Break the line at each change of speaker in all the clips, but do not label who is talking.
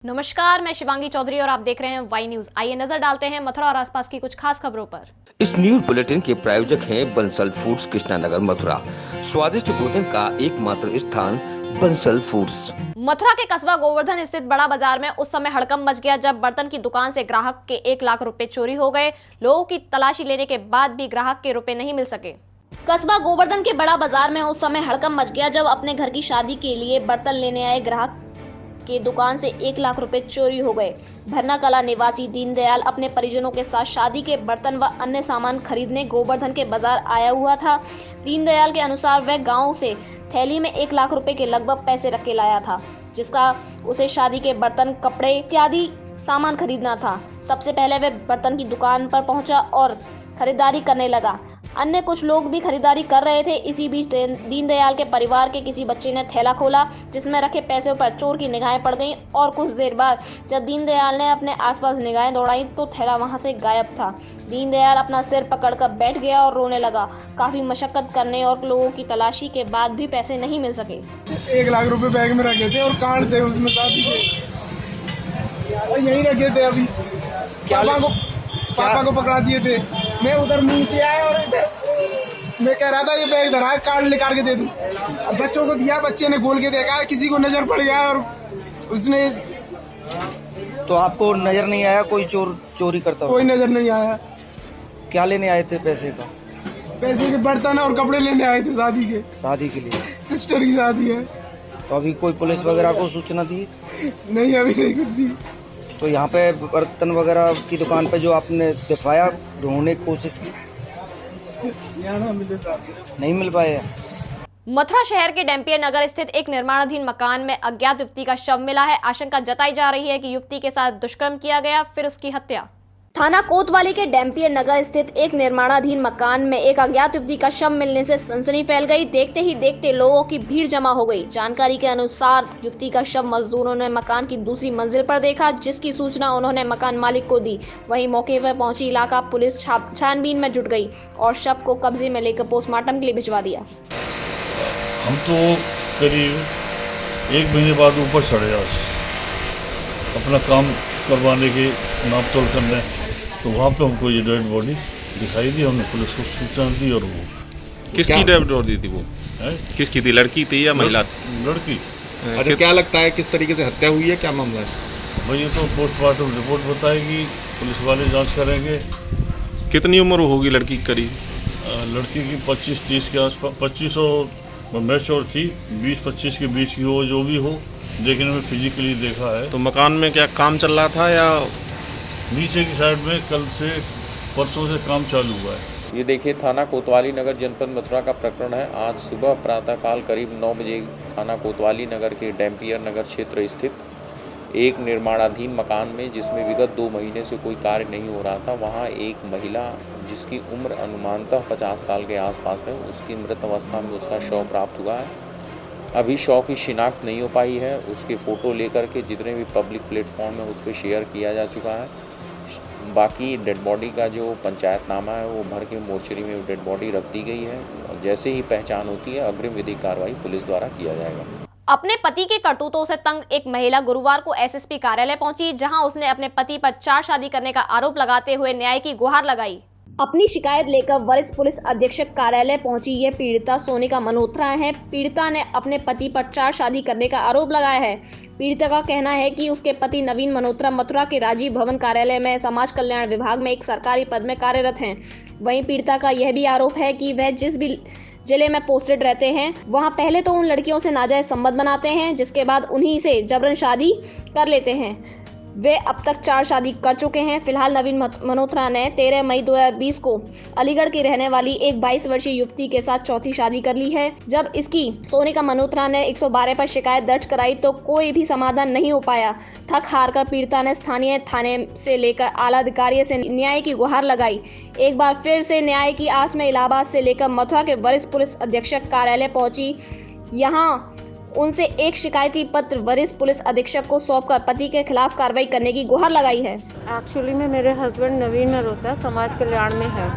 नमस्कार, मैं शिवांगी चौधरी और आप देख रहे हैं वाई न्यूज। आइए नजर डालते हैं मथुरा और आसपास की कुछ खास खबरों पर।
इस न्यूज बुलेटिन के प्रायोजक हैं बंसल फूड्स कृष्णानगर मथुरा। स्वादिष्ट भोजन का एकमात्र स्थान बंसल फूड्स।
मथुरा के कस्बा गोवर्धन स्थित बड़ा बाजार में उस समय हड़कंप मच गया जब बर्तन की दुकान से ग्राहक के 1 लाख रुपए चोरी हो गए। लोगों की तलाशी लेने के बाद भी ग्राहक के रुपए नहीं मिल सके। कस्बा गोवर्धन के बड़ा बाजार में उस समय हड़कंप मच गया जब अपने घर की शादी के लिए बर्तन लेने आए ग्राहक के दुकान से 1 लाख रुपए चोरी हो गए। भरना कला निवासी दीनदयाल अपने परिजनों के साथ शादी के बर्तन व अन्य सामान खरीदने गोवर्धन के बाजार आया हुआ था। दीनदयाल के अनुसार वह गांव से थैली में 1 लाख रुपए के लगभग पैसे रख के लाया था, जिसका उसे शादी के बर्तन, कपड़े इत्यादि सामान खरीदना था। सबसे पहले वह बर्तन की दुकान पर पहुंचा और खरीदारी करने लगा। अन्य कुछ लोग भी खरीदारी कर रहे थे। इसी बीच दीनदयाल के परिवार के किसी बच्चे ने थैला खोला जिसमें रखे पैसों पर चोर की निगाहें पड़ गईं और कुछ देर बाद जब दीनदयाल ने अपने आसपास निगाहें दौड़ाई तो थैला वहां से गायब था। दीनदयाल अपना सिर पकड़कर बैठ गया और रोने लगा। काफी मशक्कत करने और लोगों की तलाशी के बाद भी पैसे नहीं मिल सके।
1 लाख रुपए बैग में रखे थे और कार्ड थे उसमें शादी के, और यहीं रखे थे। अभी पापा को पकड़ा दिए थे। मैं उधर मुंह पे आया और इधर मैं कह रहा था ये बैग धरा है, कार्ड निकाल के दे दूं। अब बच्चों को दिया, बच्चे ने खोल के देखा, किसी को नजर पड़ गया और उसने।
तो आपको नजर नहीं आया कोई चोरी करता?
कोई नजर नहीं आया।
क्या लेने आए थे पैसे का?
पैसे के बर्तन और कपड़े लेने आए थे शादी के।
शादी के लिए?
सिस्टर की शादी है।
तो अभी कोई पुलिस वगैरह को सूचना दी?
नहीं, अभी नहीं कुछ दी।
तो यहाँ पे बर्तन वगैरह की दुकान पे जो आपने दिखाया, ढूंढने की कोशिश की, नहीं मिल पाए?
मथुरा शहर के डैम्पियर नगर स्थित एक निर्माणाधीन मकान में अज्ञात युवती का शव मिला है। आशंका जताई जा रही है कि युवती के साथ दुष्कर्म किया गया, फिर उसकी हत्या। थाना कोतवाली के डैम्पियर नगर स्थित एक निर्माणाधीन मकान में एक अज्ञात युवती का शव मिलने से सनसनी फैल गई। देखते ही देखते लोगों की भीड़ जमा हो गई। जानकारी के अनुसार युवती का शव मजदूरों ने मकान की दूसरी मंजिल पर देखा, जिसकी सूचना उन्होंने मकान मालिक को दी। वहीं मौके पर पहुंची इलाका पुलिस छानबीन में जुट गई और शव को कब्जे में लेकर पोस्टमार्टम के लिए भिजवा दिया।
हम तो करीब 1 महीने बाद ऊपर चढ़े आज अपना काम करवाने के नाप तोल करने, तो वहाँ पे हमको ये डेड बॉडी दिखाई दी। हमने पुलिस को सूचना दी और वो
किसकी डेड बॉडी थी? वो किसकी थी? लड़की थी या महिला?
लड़की।
अच्छा, क्या लगता है किस तरीके से हत्या हुई है, क्या मामला है?
भाई ये तो पोस्टमार्टम रिपोर्ट बताएगी, पुलिस वाले जांच करेंगे।
कितनी उम्र होगी लड़की की करीब?
लड़की की 25-30 के आसपास, 25 और मैच्योर थी, 20-25 के बीच की हो, जो भी हो, देखने में फिजिकली देखा है।
तो मकान में क्या काम चल रहा था या?
नीचे की साइड में कल से परसों से काम चालू हुआ है।
ये देखिए, थाना कोतवाली नगर जनपद मथुरा का प्रकरण है। आज सुबह प्रातःकाल करीब 9 बजे थाना कोतवाली नगर के डैम्पियर नगर क्षेत्र स्थित एक निर्माणाधीन मकान में, जिसमें विगत 2 महीने से कोई कार्य नहीं हो रहा था, वहाँ एक महिला जिसकी उम्र अनुमानतः 50 साल के आसपास है, उसकी मृत अवस्था में उसका शव प्राप्त हुआ है। अभी शव की शिनाख्त नहीं हो पाई है। उसके फ़ोटो लेकर के जितने भी पब्लिक प्लेटफॉर्म है उस पर शेयर किया जा चुका है। बाकी डेड बॉडी का जो पंचायतनामा है वो भर के मोर्चरी में डेड बॉडी रख दी गई है और जैसे ही पहचान होती है अग्रिम विधिक कार्रवाई पुलिस द्वारा किया जाएगा।
अपने पति के करतूतों से तंग एक महिला गुरुवार को एसएसपी कार्यालय पहुंची, जहां उसने अपने पति पर 4 शादी करने का आरोप लगाते हुए न्याय की गुहार लगाई। अपनी शिकायत लेकर वरिष्ठ पुलिस अधीक्षक कार्यालय पहुंची ये पीड़िता सोनिका मल्होत्रा है। पीड़िता ने अपने पति पर 4 शादी करने का आरोप लगाया है। पीड़िता का कहना है कि उसके पति नवीन मल्होत्रा मथुरा के राजीव भवन कार्यालय में समाज कल्याण विभाग में एक सरकारी पद में कार्यरत हैं। वहीं पीड़िता का यह भी आरोप है कि वह जिस भी जिले में पोस्टेड रहते हैं, वहां पहले तो उन लड़कियों से नाजायज संबंध बनाते हैं, जिसके बाद उन्हीं से जबरन शादी कर लेते हैं। वे अब तक 4 शादी कर चुके हैं। फिलहाल नवीन मल्होत्रा ने 13 मई 2020 को अलीगढ़ की रहने वाली एक 22 वर्षीय युवती के साथ चौथी शादी कर ली है। जब इसकी सोनिका मल्होत्रा ने 112 पर शिकायत दर्ज कराई तो कोई भी समाधान नहीं हो पाया। थक हार कर पीड़िता ने स्थानीय थाने से लेकर आला अधिकारियों से न्याय की गुहार लगाई। एक बार फिर से न्याय की आस में इलाहाबाद से लेकर मथुरा के वरिष्ठ पुलिस अधीक्षक कार्यालय पहुंची। यहाँ उनसे एक शिकायती पत्र वरिष्ठ पुलिस अधीक्षक को सौंपकर पति के खिलाफ कार्रवाई करने की गुहार लगाई है।
एक्चुअली में मेरे हस्बैंड नवीन मल्होत्रा समाज कल्याण में है,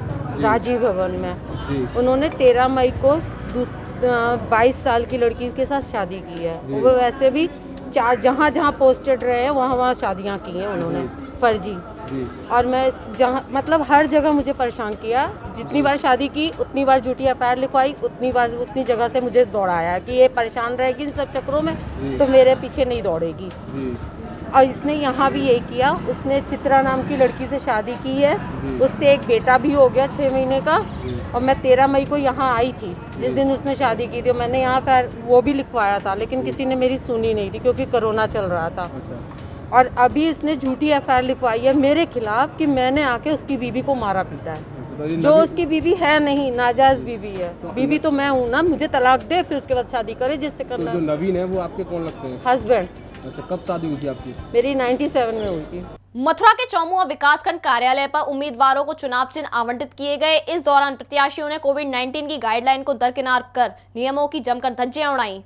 राजीव भवन में। उन्होंने 13 मई को 22 साल की लड़की के साथ शादी की है। वो वैसे भी जहाँ जहाँ पोस्टेड रहे हैं वहाँ वहाँ शादियाँ की हैं उन्होंने फर्जी। और मैं जहाँ मतलब हर जगह मुझे परेशान किया, जितनी बार शादी की उतनी बार झूठी एफआईआर लिखवाई, उतनी जगह से मुझे दौड़ाया कि ये परेशान रहेगी इन सब चक्करों में तो मेरे पीछे नहीं दौड़ेगी। और इसने यहाँ भी यही किया, उसने चित्रा नाम की लड़की से शादी की है, उससे एक बेटा भी हो गया 6 महीने का। और मैं 13 मई को यहाँ आई थी जिस दिन उसने शादी की थी, मैंने यहाँ पर वो भी लिखवाया था, लेकिन किसी ने मेरी सुनी नहीं थी क्योंकि कोरोना चल रहा था। और अभी उसने झूठी एफआईआर लिखवाई है मेरे खिलाफ कि मैंने आके उसकी बीवी को मारा पीटा है, जो उसकी बीवी है नहीं, नाजायज बीवी है। बीवी तो मैं हूँ ना, मुझे तलाक दे फिर उसके बाद शादी करे जिससे करना।
जो नवीन है वो आपके कौन लगते हैं?
हस्बैंड।
अच्छा, कब शादी हुई थी आपकी?
मेरी 97 में हुई थी।
मथुरा के चौमुआ विकासखंड कार्यालय पर उम्मीदवारों को चुनाव चिन्ह आवंटित किए गए। इस दौरान प्रत्याशियों ने कोविड-19 की गाइडलाइन को दरकिनार कर नियमों की जमकर धज्जियां उड़ाई।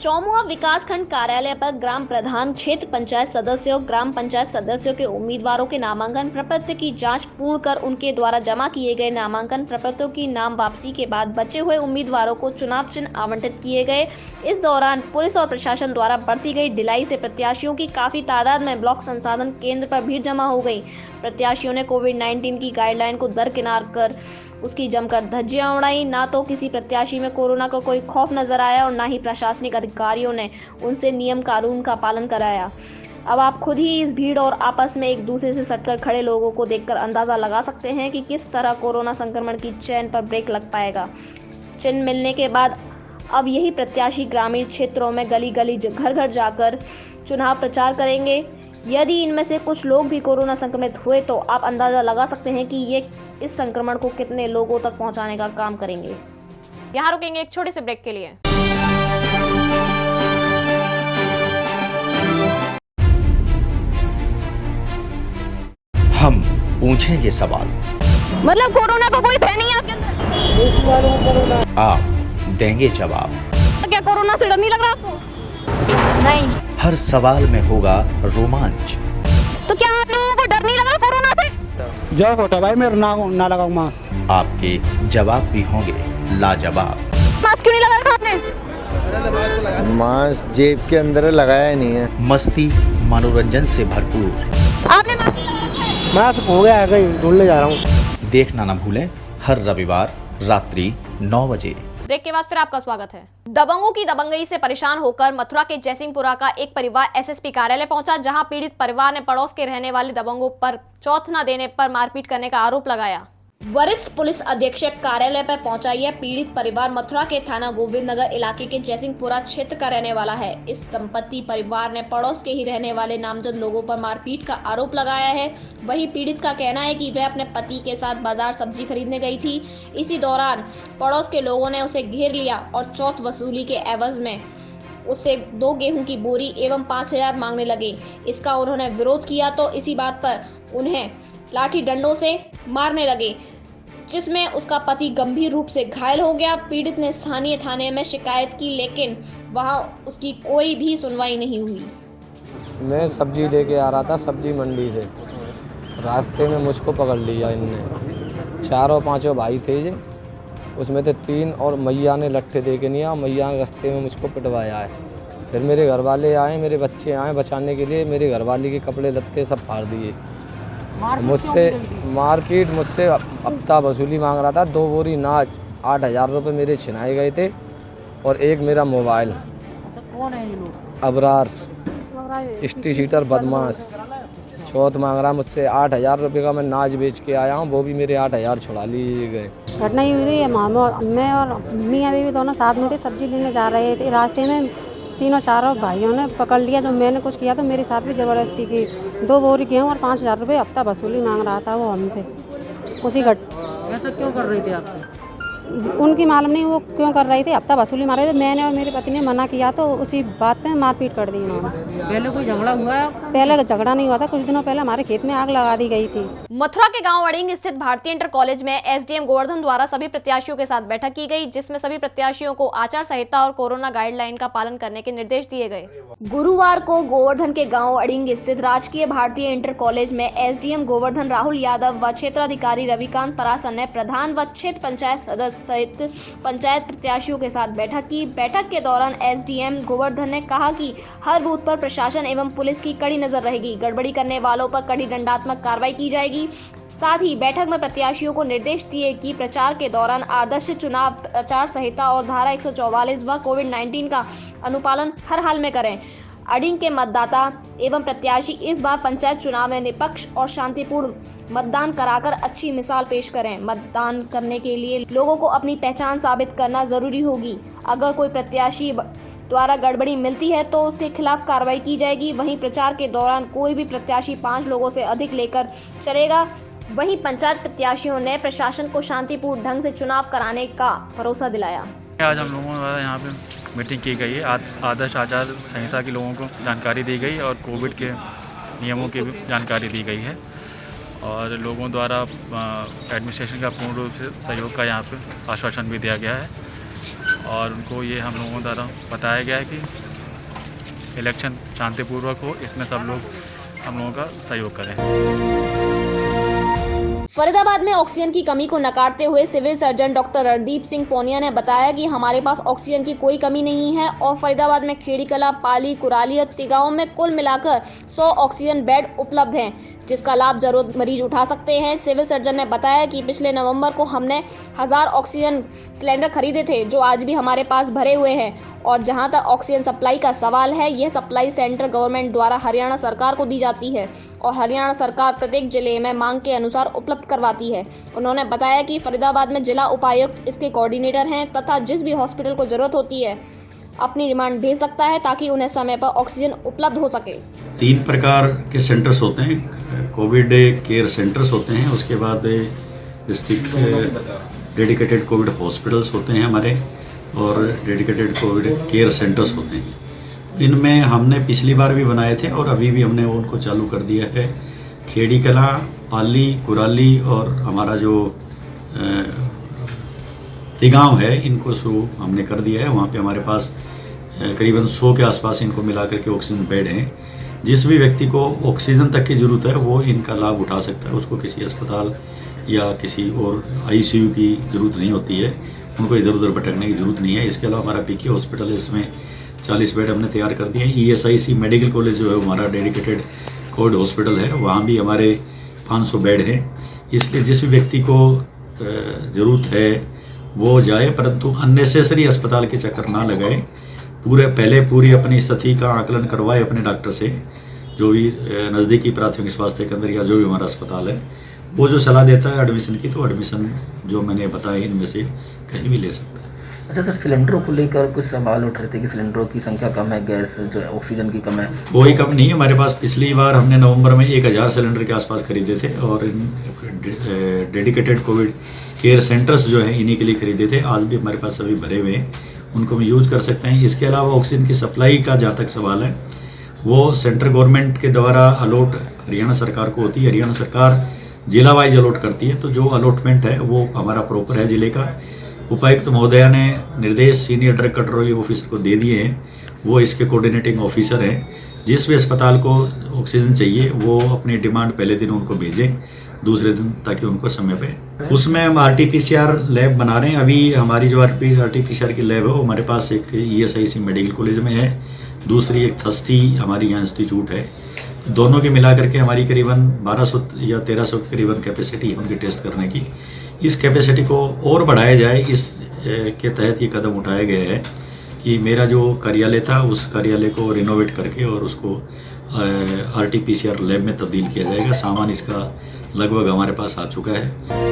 चौमुआ विकासखंड कार्यालय पर ग्राम प्रधान, क्षेत्र पंचायत सदस्यों, ग्राम पंचायत सदस्यों के उम्मीदवारों के नामांकन प्रपत्र की जांच पूर्ण कर उनके द्वारा जमा किए गए नामांकन प्रपत्रों की नाम वापसी के बाद बचे हुए उम्मीदवारों को चुनाव चिन्ह आवंटित किए गए। इस दौरान पुलिस और प्रशासन द्वारा बरती गई ढिलाई से प्रत्याशियों की काफी तादाद में ब्लॉक संसाधन केंद्र पर भीड़ जमा हो गई। प्रत्याशियों ने कोविड-19 की गाइडलाइन को दरकिनार कर उसकी जमकर धज्जियां उड़ाई। ना तो किसी प्रत्याशी में कोरोना का कोई खौफ नजर आया और ना ही प्रशासनिक अधिकारियों ने उनसे नियम कानून का पालन कराया। अब आप खुद ही इस भीड़ और आपस में एक दूसरे से सटकर खड़े लोगों को देखकर अंदाजा लगा सकते हैं कि किस तरह कोरोना संक्रमण की चेन पर ब्रेक लग पाएगा। चिन्ह मिलने के बाद अब यही प्रत्याशी ग्रामीण क्षेत्रों में गली गली घर घर जाकर चुनाव प्रचार करेंगे। यदि इनमें से कुछ लोग भी कोरोना संक्रमित हुए तो आप अंदाजा लगा सकते हैं कि ये इस संक्रमण को कितने लोगों तक पहुंचाने का काम करेंगे। यहाँ रुकेंगे एक छोटे से ब्रेक के लिए।
हम पूछेंगे सवाल,
मतलब कोरोना का कोई भय नहीं है आपके अंदर?
आप देंगे जवाब।
क्या कोरोना से डर नहीं लग रहा आपको? नहीं।
हर सवाल में होगा रोमांच।
तो क्या आप लोगों को डर नहीं लग रहा कोरोना से?
जो होता भाई मेरा ना लगाऊं मास्क।
आपके जवाब भी होंगे लाजवाब।
मास्क क्यों नहीं लगा रखा आपने?
मास्क जेब के अंदर लगाया नहीं है।
मस्ती मनोरंजन से भरपूर।
आपने मास्क
मास्क हो गया है, कहीं ढूंढने जा रहा हूँ।
देखना न भूलें हर रविवार रात्रि 9 बजे।
ब्रेक के बाद फिर आपका स्वागत है। दबंगों की दबंगई से परेशान होकर मथुरा के जयसिंहपुरा का एक परिवार एसएसपी कार्यालय पहुंचा, जहां पीड़ित परिवार ने पड़ोस के रहने वाले दबंगों पर चौथ न देने पर मारपीट करने का आरोप लगाया। वरिष्ठ पुलिस अधीक्षक कार्यालय पर पहुंचा यह पीड़ित परिवार मथुरा के थाना गोविंद नगर इलाके के जयसिंहपुरा क्षेत्र का रहने वाला है। इस दंपति परिवार ने पड़ोस के ही रहने वाले नामजद लोगों पर मारपीट का आरोप लगाया है। वहीं पीड़ित का कहना है कि वह अपने पति के साथ बाजार सब्जी खरीदने गई थी। इसी दौरान पड़ोस के लोगों ने उसे घेर लिया और चौथ वसूली के एवज में उससे 2 गेहूं की बोरी एवं 5000 मांगने लगे। इसका उन्होंने विरोध किया तो इसी बात पर उन्हें लाठी डंडों से मारने लगे, जिसमें उसका पति गंभीर रूप से घायल हो गया। पीड़ित ने स्थानीय थाने में शिकायत की, लेकिन वहां उसकी कोई भी सुनवाई नहीं हुई।
मैं सब्जी लेके आ रहा था सब्जी मंडी से, रास्ते में मुझको पकड़ लिया इनने। 4-5 भाई थे ये, उसमें से 3 और मैया ने लट्ठे दे के नहीं आया। मैया ने रास्ते में मुझको पिटवाया है। फिर मेरे घर वाले आए, मेरे बच्चे आए बचाने के लिए। मेरे घर वाले के कपड़े लत्ते सब फाड़ दिए। मुझसे मारपीट, मुझसे हफ्ता वसूली मांग रहा था। 2 बोरी नाज, 8000 रुपये मेरे छिनाए गए थे और एक मेरा मोबाइल।
कौन है ये लोग?
अबरार स्टी सीटर बदमाश चौथ मांग रहा मुझसे। 8000 रुपये का मैं नाज बेच के आया हूँ, वो भी मेरे 8000 छुड़ा लिए गए।
घटना ही हुई थी, मैं और अम्मी अभी भी दोनों साथ में थे, सब्जी लेने जा रहे थे। रास्ते में 3-4 भाइयों ने पकड़ लिया। जो मैंने कुछ किया तो मेरे साथ भी ज़बरदस्ती की। 2 बोरी गेहूँ और 5000 रुपये हफ्ता वसूली मांग रहा था वो हमसे। उसी
ऐसा क्यों कर रही थी आप?
उनकी मालूम नहीं वो क्यों कर रही थी, हफ्ता वसूली मार रहे थे। मैंने और मेरे पति ने मना किया तो उसी बात पे मारपीट कर दी इन्होंने।
पहले कोई झगड़ा हुआ है?
पहले झगड़ा नहीं हुआ था, कुछ दिनों पहले हमारे खेत में आग लगा दी गई थी।
मथुरा के गांव अड़िंग स्थित भारतीय इंटर कॉलेज में एसडीएम गोवर्धन द्वारा सभी प्रत्याशियों के साथ बैठक की गई, जिसमें सभी प्रत्याशियों को आचार संहिता और कोरोना गाइडलाइन का पालन करने के निर्देश दिए गए। गुरुवार को गोवर्धन के गांव अड़िंग स्थित राजकीय भारतीय इंटर कॉलेज में एसडीएम गोवर्धन राहुल यादव व क्षेत्राधिकारी रविकांत परासर ने प्रधान व क्षेत्र पंचायत सदस्य सहित पंचायत प्रत्याशियों के साथ बैठक की। बैठक के दौरान एसडीएम गोवर्धन ने कहा कि हर बूथ पर प्रशासन एवं पुलिस की कड़ी नजर रहेगी, गड़बड़ी करने वालों पर कड़ी दंडात्मक कार्रवाई की जाएगी। साथ ही बैठक में प्रत्याशियों को निर्देश दिए कि प्रचार के दौरान आदर्श चुनाव आचार संहिता और धारा 144 व कोविड-19 का अनुपालन हर हाल में करें। अडिंग के मतदाता एवं प्रत्याशी इस बार पंचायत चुनाव में निष्पक्ष और शांतिपूर्ण मतदान कराकर अच्छी मिसाल पेश करें। मतदान करने के लिए लोगों को अपनी पहचान साबित करना जरूरी होगी। अगर कोई प्रत्याशी द्वारा गड़बड़ी मिलती है तो उसके खिलाफ कार्रवाई की जाएगी। वहीं प्रचार के दौरान कोई भी प्रत्याशी 5 लोगों से अधिक लेकर चलेगा। वहीं पंचायत प्रत्याशियों ने प्रशासन को शांतिपूर्ण ढंग से चुनाव कराने का भरोसा दिलाया।
आज हम लोगों द्वारा यहाँ पे मीटिंग की गई है। आदर्श आचार संहिता की लोगों को जानकारी दी गई और कोविड के नियमों की भी जानकारी दी गई है और लोगों द्वारा एडमिनिस्ट्रेशन का पूर्ण रूप से सहयोग का यहाँ पे आश्वासन भी दिया गया है और उनको ये हम लोगों द्वारा बताया गया है कि इलेक्शन शांतिपूर्वक हो, इसमें सब लोग हम लोगों का सहयोग करें।
फरीदाबाद में ऑक्सीजन की कमी को नकारते हुए civil surgeon doctor Randeep Singh Ponia ने बताया कि हमारे पास ऑक्सीजन की कोई कमी नहीं है और फरीदाबाद में खेड़ी कला, पाली, कुराली और तिगांव में कुल मिलाकर 100 ऑक्सीजन बेड उपलब्ध हैं, जिसका लाभ जरूरत मरीज उठा सकते हैं। सिविल सर्जन ने बताया कि पिछले नवंबर को हमने 1000 ऑक्सीजन सिलेंडर खरीदे थे, जो आज भी हमारे पास भरे हुए हैं। और जहां तक ऑक्सीजन सप्लाई का सवाल है, यह सप्लाई सेंट्रल गवर्नमेंट द्वारा हरियाणा सरकार को दी जाती है और हरियाणा सरकार प्रत्येक जिले में मांग के अनुसार उपलब्ध करवाती है। उन्होंने बताया कि फरीदाबाद में जिला उपायुक्त इसके कोऑर्डिनेटर हैं तथा जिस भी हॉस्पिटल को जरूरत होती है अपनी डिमांड भेज सकता है ताकि उन्हें समय पर ऑक्सीजन उपलब्ध हो सके।
3 प्रकार के सेंटर्स होते हैं। कोविड केयर सेंटर्स होते हैं, उसके बाद डिस्ट्रिक्ट डेडिकेटेड कोविड हॉस्पिटल्स होते हैं हमारे और डेडिकेटेड कोविड केयर सेंटर्स होते हैं। इनमें हमने पिछली बार भी बनाए थे और अभी भी हमने उनको चालू कर दिया है। खेड़ी कला, पाली, कुराली और हमारा जो तिगांव है, इनको शुरू हमने कर दिया है। वहाँ पे हमारे पास करीबन 100 के आसपास इनको मिला करके ऑक्सीजन बेड हैं। जिस भी व्यक्ति को ऑक्सीजन तक की ज़रूरत है वो इनका लाभ उठा सकता है। उसको किसी अस्पताल या किसी और आईसीयू की ज़रूरत नहीं होती है, उनको इधर उधर भटकने की ज़रूरत नहीं है। इसके अलावा हमारा पीके हॉस्पिटल है, इसमें 40 बेड हमने तैयार कर दिए हैं। ESIC मेडिकल कॉलेज जो है हमारा डेडिकेटेड कोविड हॉस्पिटल है, वहाँ भी हमारे 500 बेड हैं। इसलिए जिस भी व्यक्ति को ज़रूरत है वो जाए, परंतु अननेसेसरी अस्पताल के चक्कर ना लगाए। पहले पूरी अपनी स्थिति का आकलन करवाए अपने डॉक्टर से, जो भी नज़दीकी प्राथमिक स्वास्थ्य केंद्र या जो भी हमारा अस्पताल है, वो जो सलाह देता है एडमिशन की, तो एडमिशन जो मैंने बताया इनमें से कहीं भी ले सकता है।
अच्छा सर, सिलेंडरों को लेकर कुछ सवाल उठ रहे थे कि सिलेंडरों की संख्या कम है, गैस जो है ऑक्सीजन की कम है।
कोई कम नहीं है हमारे पास। पिछली बार हमने नवंबर में 1000 सिलेंडर के आसपास खरीदे थे और डेडिकेटेड कोविड केयर सेंटर्स जो हैं इन्हीं के लिए खरीदे थे। आज भी हमारे पास सभी भरे हुए हैं, उनको हम यूज कर सकते हैं। इसके अलावा ऑक्सीजन की सप्लाई का जहाँ तक सवाल है, वो सेंट्रल गवर्नमेंट के द्वारा अलॉट हरियाणा सरकार को होती है। हरियाणा सरकार जिला वाइज अलॉट करती है, तो जो अलॉटमेंट है वो हमारा प्रॉपर है जिले का। उपायुक्त महोदया ने निर्देश सीनियर ड्रग कंट्रोल ऑफिसर को दे दिए हैं, वो इसके कोऑर्डिनेटिंग ऑफिसर हैं। जिस भी अस्पताल को ऑक्सीजन चाहिए वो अपनी डिमांड पहले दिन उनको भेजें, दूसरे दिन, ताकि उनको समय पे। उसमें हम RT-PCR लैब बना रहे हैं। अभी हमारी जो RT-PCR की लैब है वो हमारे पास एक ESIC मेडिकल कॉलेज में है, दूसरी एक थस्टी हमारी यहाँ इंस्टीट्यूट है। दोनों के मिला करके हमारी करीबन 1200 या 1300 के करीबन कैपेसिटी है उनकी टेस्ट करने की। इस कैपेसिटी को और बढ़ाया जाए, इस के तहत ये कदम उठाया गया है कि मेरा जो कार्यालय था उस कार्यालय को रिनोवेट करके और उसको RT-PCR लैब में तब्दील किया जाएगा। सामान इसका लगभग हमारे पास आ चुका है।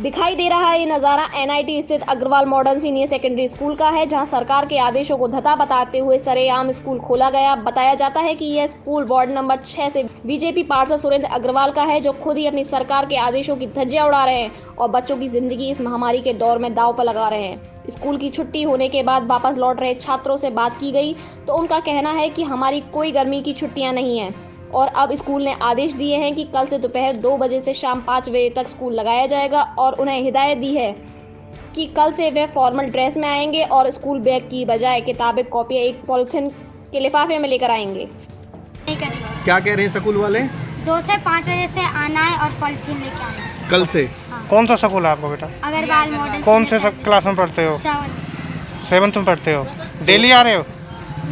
दिखाई दे रहा है ये नज़ारा NIT स्थित Agarwal modern senior secondary school का है, जहां सरकार के आदेशों को धता बताते हुए सरेआम स्कूल खोला गया। बताया जाता है कि यह स्कूल वार्ड नंबर 6 से बीजेपी पार्षद सुरेंद्र अग्रवाल का है, जो खुद ही अपनी सरकार के आदेशों की धज्जियां उड़ा रहे हैं और बच्चों की जिंदगी इस महामारी के दौर में दांव पर लगा रहे हैं। स्कूल की छुट्टी होने के बाद वापस लौट रहे छात्रों से बात की गई तो उनका कहना है कि हमारी कोई गर्मी की छुट्टियां नहीं है और अब स्कूल ने आदेश दिए हैं कि कल से दोपहर 2 बजे से शाम 5 बजे तक स्कूल लगाया जाएगा और उन्हें हिदायत दी है कि कल से वे फॉर्मल ड्रेस में आएंगे और स्कूल बैग की बजाय किताबें, कॉपियाँ एक पॉलिथीन के लिफाफे में लेकर आएंगे।
क्या कह रहे हैं स्कूल वाले?
2 से 5 बजे से आना है और पॉलिथीन लेके आना है।
कल से
कौन सा स्कूल है आपका बेटा?
अग्रवाल मॉडल।
कौन से क्लास में पढ़ते हो? 7th में पढ़ते हो। डेली आ रहे हो?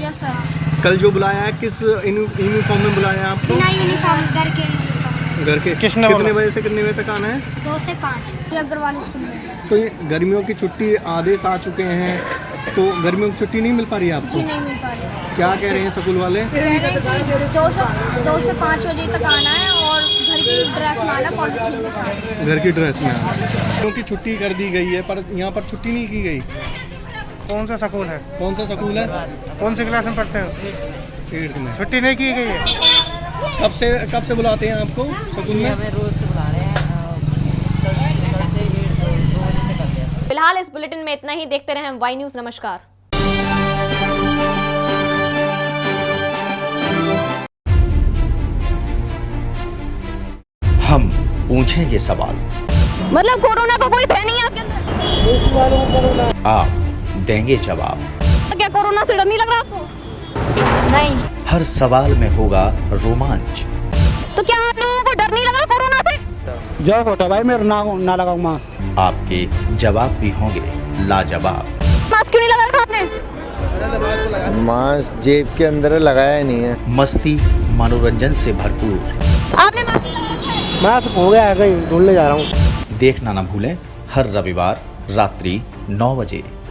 Yes sir.
कल जो बुलाया है किस यूनिफॉर्म में बुलाया है आपको?
बिना यूनिफॉर्म
घर के
किसने
कितने बजे से कितने बजे तक आना है?
2 से 5 अग्रवाल स्कूल में।
तो ये गर्मियों की छुट्टी आदेश आ चुके हैं, तो गर्मियों की छुट्टी नहीं मिल पा रही है आपको?
जी नहीं मिल पा रही।
क्या कह रहे हैं स्कूल वाले?
कह रहे हैं कि 2 से 5 बजे तक आना है और घर की ड्रेस में आना, पॉलिथीन के साथ।
घर की ड्रेस में आना। क्योंकि छुट्टी कर दी गई है, पर यहाँ पर छुट्टी नहीं की गई।
कौन सा स्कूल है?
कौन सा स्कूल है?
कौन सी क्लास में पढ़ते हो?
8th में।
छुट्टी नहीं की गई है?
कब से बुलाते हैं आपको स्कूल में?
फिलहाल इस बुलेटिन में इतना ही। देखते रहें वाई न्यूज। नमस्कार।
हम पूछेंगे सवाल,
मतलब कोरोना का कोई भय नहीं है आपके अंदर?
आप देंगे जवाब।
क्या कोरोना से डर नहीं लग रहा आपको? नहीं।
हर सवाल में होगा रोमांच।
तो क्या आप लोगों को डर नहीं लग रहा कोरोना से?
जो होता भाई मेरा ना लगाओ मास्क।
आपके जवाब भी होंगे लाजवाब।
मास्क क्यों नहीं लगा रखा आपने?
मास्क जेब के अंदर लगाया ही नहीं है।
मस्ती मनोरंजन से भरपूर।
आपने मास्क लगा रखा है?
मैं तो हो गया कहीं ढूंढने जा रहा हूँ।
देखना ना भूलें हर रविवार रात्रि 9 बजे